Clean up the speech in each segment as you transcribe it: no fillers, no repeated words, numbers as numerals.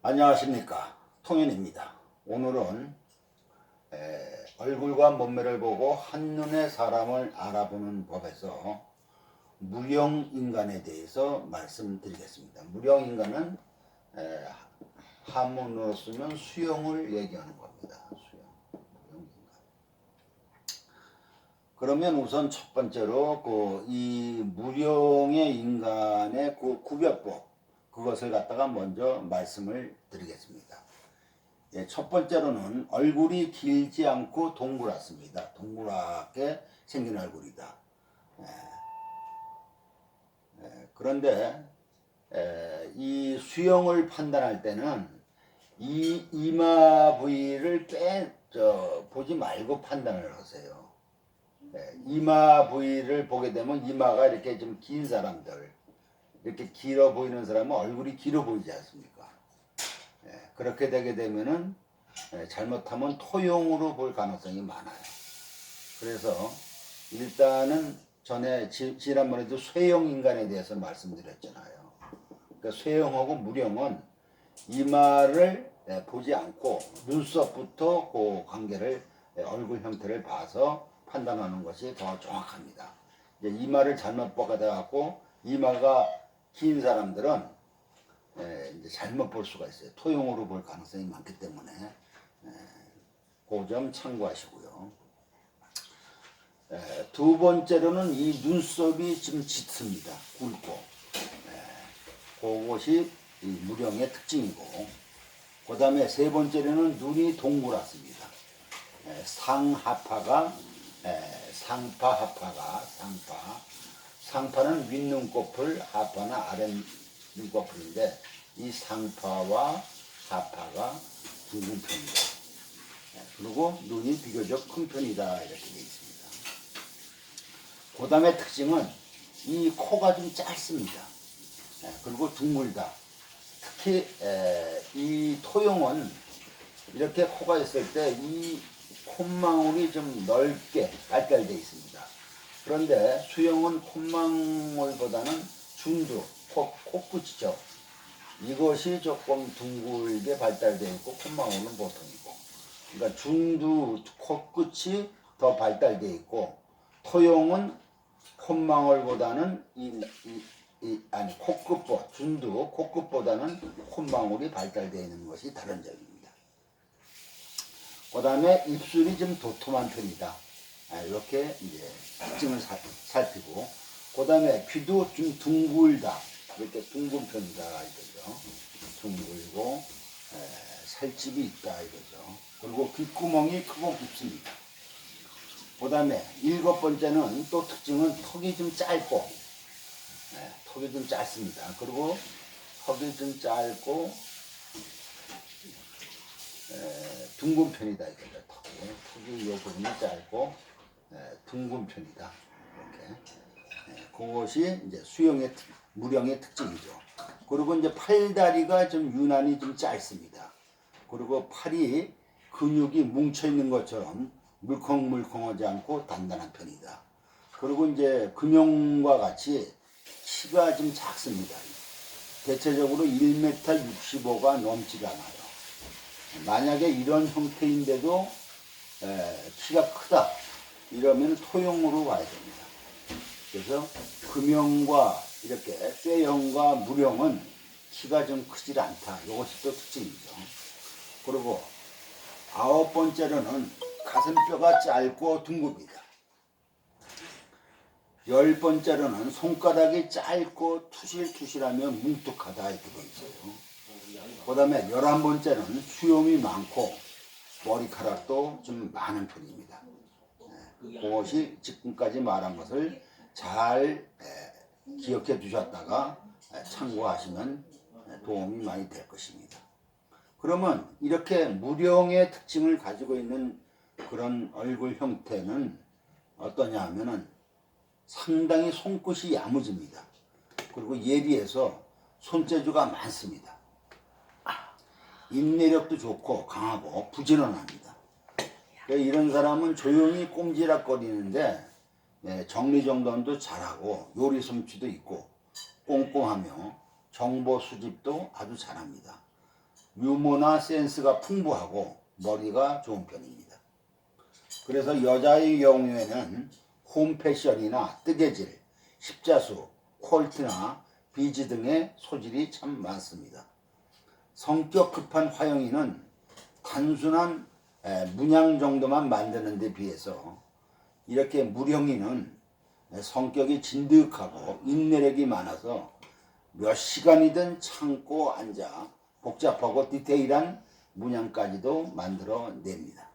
안녕하십니까, 통현입니다. 오늘은 얼굴과 몸매를 보고 한눈에 사람을 알아보는 법에서 무령인간에 대해서 말씀드리겠습니다. 무령인간은 한문으로 쓰면 수영을 얘기하는 겁니다. 수영, 무령인간. 그러면 우선 첫 번째로 이 무령의 인간의 그 구별법, 그것을 갖다가 먼저 말씀을 드리겠습니다. 첫 번째로는 얼굴이 길지 않고 동그랗습니다. 동그랗게 생긴 얼굴이다. 그런데 이 수영을 판단할 때는 이 이마 부위를 보지 말고 판단을 하세요. 이마 부위를 보게 되면 이마가 이렇게 좀 긴 사람들, 이렇게 길어 보이는 사람은 얼굴이 길어 보이지 않습니까? 그렇게 되게 되면은 잘못하면 토용으로 볼 가능성이 많아요. 그래서 일단은 전에 지난번에도 쇠형 인간에 대해서 말씀드렸잖아요. 그러니까 쇠형하고 무령은 이마를 보지 않고 눈썹부터 그 관계를 얼굴 형태를 봐서 판단하는 것이 더 정확합니다. 이제 이마를 잘못 보게 돼갖고 이마가 긴 사람들은 이제 잘못 볼 수가 있어요. 토용으로 볼 가능성이 많기 때문에 그 점 참고하시고요. 두 번째로는 이 눈썹이 좀 짙습니다. 굵고 그것이 이 무령의 특징이고, 그 다음에 세 번째로는 눈이 동그랗습니다. 상하파가 상파 하파가 상파는 윗눈꺼풀, 하파는 아랫눈꺼풀인데 이 상파와 하파가 둥근 편이다. 그리고 눈이 비교적 큰 편이다, 이렇게 되어 있습니다. 그 다음에 특징은 이 코가 좀 짧습니다. 그리고 둥글다. 특히 이 토용은 이렇게 코가 있을 때 이 콧망울이 좀 넓게 발달되어 있습니다. 그런데 수영은 콧망울보다는 중두, 코끝이죠. 이것이 조금 둥글게 발달되어 있고 콧망울은 보통이고, 그러니까 중두 코끝이 더 발달되어 있고, 토용은 콧망울보다는 중두 코끝보다는 콧망울이 발달되어 있는 것이 다른 점입니다. 그 다음에 입술이 좀 도톰한 편이다. 이렇게 이제 특징을 살피고, 그 다음에 귀도 좀 둥글다. 이렇게 둥근 편이다, 이거죠. 둥글고 살집이 있다, 이거죠. 그리고 귓구멍이 크고 깊습니다. 그 다음에 일곱 번째는 또 특징은 턱이 좀 짧고, 턱이 좀 짧습니다. 그리고 턱이 좀 짧고 둥근 편이다, 이거죠. 턱이 요 부분이 짧고 둥근 편이다. 이렇게. 그것이 이제 무령의 특징이죠. 그리고 이제 팔다리가 좀 유난히 좀 짧습니다. 그리고 팔이 근육이 뭉쳐 있는 것처럼 물컹물컹하지 않고 단단한 편이다. 그리고 이제 금형과 같이 키가 좀 작습니다. 대체적으로 1m 65가 넘지 않아요. 만약에 이런 형태인데도 키가 크다 이러면 토용으로 와야 됩니다. 그래서 금형과 이렇게 쇠형과 무령은 키가 좀 크질 않다. 이것이 또 특징이죠. 그리고 아홉 번째로는 가슴뼈가 짧고 둥굽니다. 열 번째로는 손가락이 짧고 투실투실하며 뭉툭하다, 이렇게 되어 있어요. 그 다음에 11번째는 수염이 많고 머리카락도 좀 많은 편입니다. 그것이 지금까지 말한 것을 잘 기억해 두셨다가 참고하시면 도움이 많이 될 것입니다. 그러면 이렇게 무령의 특징을 가지고 있는 그런 얼굴 형태는 어떠냐 하면은 상당히 손끝이 야무집니다. 그리고 예리해서 손재주가 많습니다. 인내력도 좋고 강하고 부지런합니다. 이런 사람은 조용히 꼼지락거리는데 정리정돈도 잘하고 요리 솜씨도 있고 꼼꼼하며 정보 수집도 아주 잘합니다. 유머나 센스가 풍부하고 머리가 좋은 편입니다. 그래서 여자의 경우에는 홈패션이나 뜨개질, 십자수, 퀄트나 비즈 등의 소질이 참 많습니다. 성격 급한 화영이는 단순한 문양 정도만 만드는 데 비해서 이렇게 무령이는 성격이 진득하고 인내력이 많아서 몇 시간이든 참고 앉아 복잡하고 디테일한 문양까지도 만들어냅니다.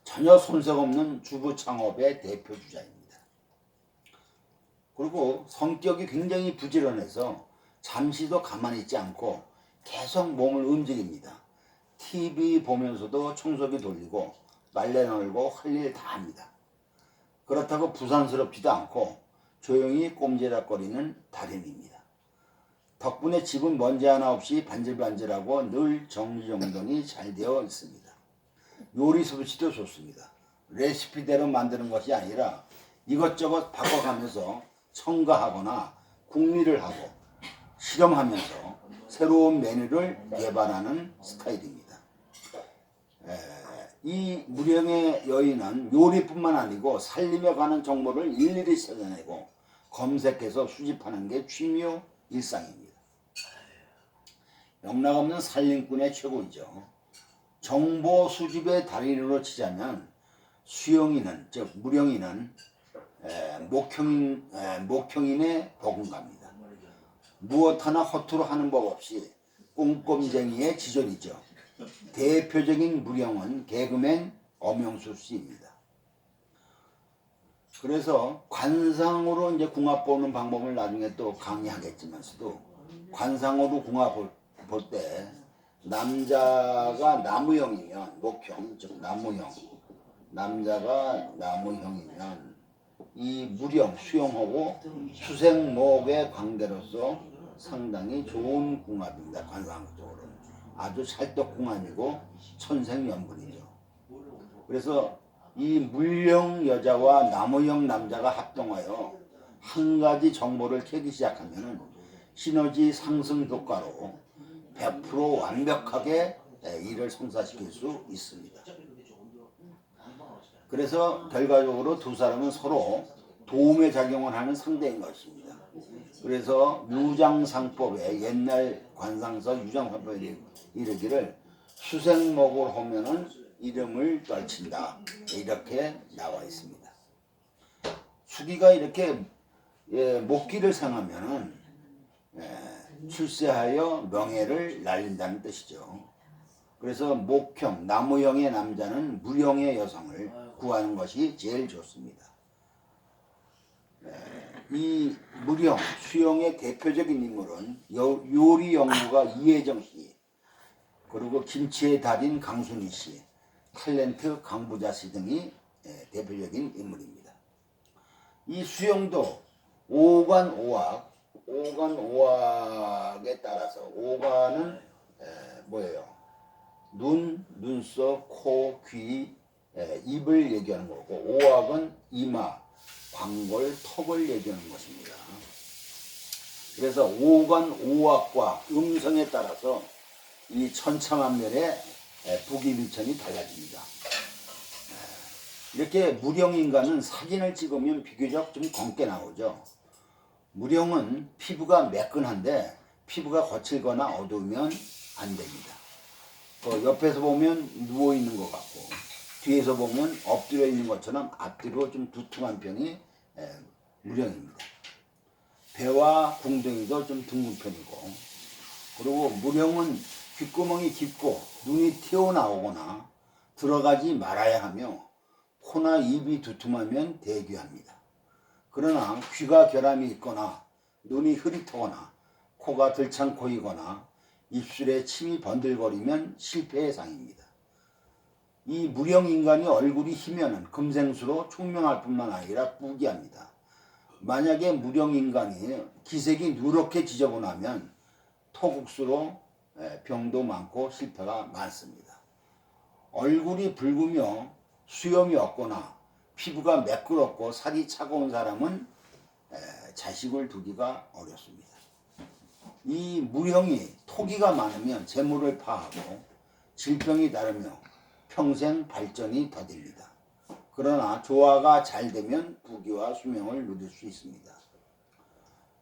전혀 손색 없는 주부 창업의 대표 주자입니다. 그리고 성격이 굉장히 부지런해서 잠시도 가만히 있지 않고 계속 몸을 움직입니다. TV 보면서도 청소기 돌리고 빨래 널고 할 일 다 합니다. 그렇다고 부산스럽지도 않고 조용히 꼼지락거리는 달인입니다. 덕분에 집은 먼지 하나 없이 반질반질하고 늘 정리정돈이 잘 되어 있습니다. 요리 솜씨도 좋습니다. 레시피대로 만드는 것이 아니라 이것저것 바꿔가면서 첨가하거나 궁리를 하고 실험하면서 새로운 메뉴를 개발하는 스타일입니다. 이 무령의 여인은 요리뿐만 아니고 살림에 관한 정보를 일일이 찾아내고 검색해서 수집하는 게 취미요 일상입니다. 영락없는 살림꾼의 최고이죠. 정보 수집의 달인으로 치자면 수영이는 즉 무령이는 목형인의 버금갑니다. 무엇 하나 허투루 하는 법 없이 꼼꼼쟁이의 지존이죠. 대표적인 무령은 개그맨 엄영수 씨입니다. 그래서 관상으로 이제 궁합 보는 방법을 나중에 또 강의하겠지만서도 관상으로 궁합 볼 때 남자가 나무형이면 목형 즉 나무형 남자가 나무형이면 이 무령 수용하고 수생목의 관계로서 상당히 좋은 궁합입니다. 관상적으로 아주 찰떡궁합이고 천생연분이죠. 그래서 이 물형 여자와 나무형 남자가 합동하여 한 가지 정보를 캐기 시작하면 시너지 상승 효과로 100% 완벽하게 일을 성사시킬 수 있습니다. 그래서 결과적으로 두 사람은 서로 도움의 작용을 하는 상대인 것입니다. 그래서 유장상법의 옛날 관상서 유장상법에 이르기를 수생목을 하면은 이름을 떨친다 이렇게 나와 있습니다. 수기가 이렇게 목기를 생하면은 출세하여 명예를 날린다는 뜻이죠. 그래서 목형, 나무형의 남자는 무령의 여성을 구하는 것이 제일 좋습니다. 이 무령, 수영의 대표적인 인물은 요리 연구가 이혜정 씨, 그리고 김치의 달인 강순희 씨, 탤런트 강부자 씨 등이 대표적인 인물입니다. 이 수영도 오간오학에 따라서 오간은 뭐예요? 눈, 눈썹, 코, 귀, 입을 얘기하는 거고 오학은 이마, 광골, 턱을 얘기하는 것입니다. 그래서 오간오학과 음성에 따라서 이 천차만별의 부기밀천이 달라집니다. 이렇게 무령인간은 사진을 찍으면 비교적 좀 검게 나오죠. 무령은 피부가 매끈한데 피부가 거칠거나 어두우면 안 됩니다. 옆에서 보면 누워있는 것 같고 뒤에서 보면 엎드려 있는 것처럼 앞뒤로 좀 두툼한 편이 무령입니다. 배와 궁둥이도 좀 둥근 편이고 그리고 무령은 귓구멍이 깊고 눈이 튀어나오거나 들어가지 말아야 하며 코나 입이 두툼하면 대귀합니다. 그러나 귀가 결함이 있거나 눈이 흐릿하거나 코가 들창코이거나 입술에 침이 번들거리면 실패의 상입니다. 이 무령인간이 얼굴이 희면은 금생수로 총명할 뿐만 아니라 부귀합니다. 만약에 무령인간이 기색이 누렇게 지저분하면 토국수로 병도 많고 실패가 많습니다. 얼굴이 붉으며 수염이 없거나 피부가 매끄럽고 살이 차가운 사람은 자식을 두기가 어렵습니다. 이 무령이 토기가 많으면 재물을 파하고 질병이 따르며 평생 발전이 더딥니다. 그러나 조화가 잘 되면 부귀와 수명을 누릴 수 있습니다.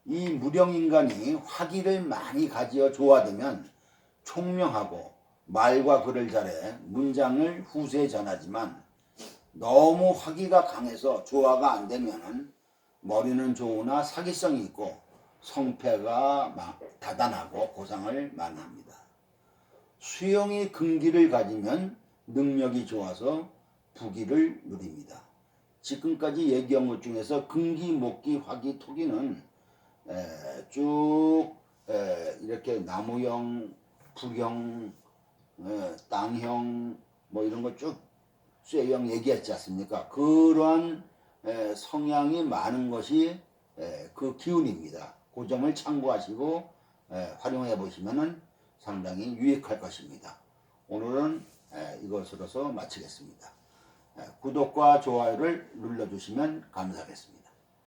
이 무령인간이 화기를 많이 가지어 조화되면 총명하고 말과 글을 잘해 문장을 후세에 전하지만 너무 화기가 강해서 조화가 안 되면 머리는 좋으나 사기성이 있고 성패가 다단하고 고상을 많이 합니다. 수용이 근기를 가지면 능력이 좋아서 부귀를 누립니다. 지금까지 얘기한 것 중에서 근기, 목기, 화기, 토기는 쭉 이렇게 나무형, 불형, 땅형 뭐 이런 거 쭉 쇠형 얘기했지 않습니까? 그러한 성향이 많은 것이 그 기운입니다. 그 점을 참고하시고 활용해 보시면 상당히 유익할 것입니다. 오늘은 이것으로서 마치겠습니다. 구독과 좋아요를 눌러주시면 감사하겠습니다.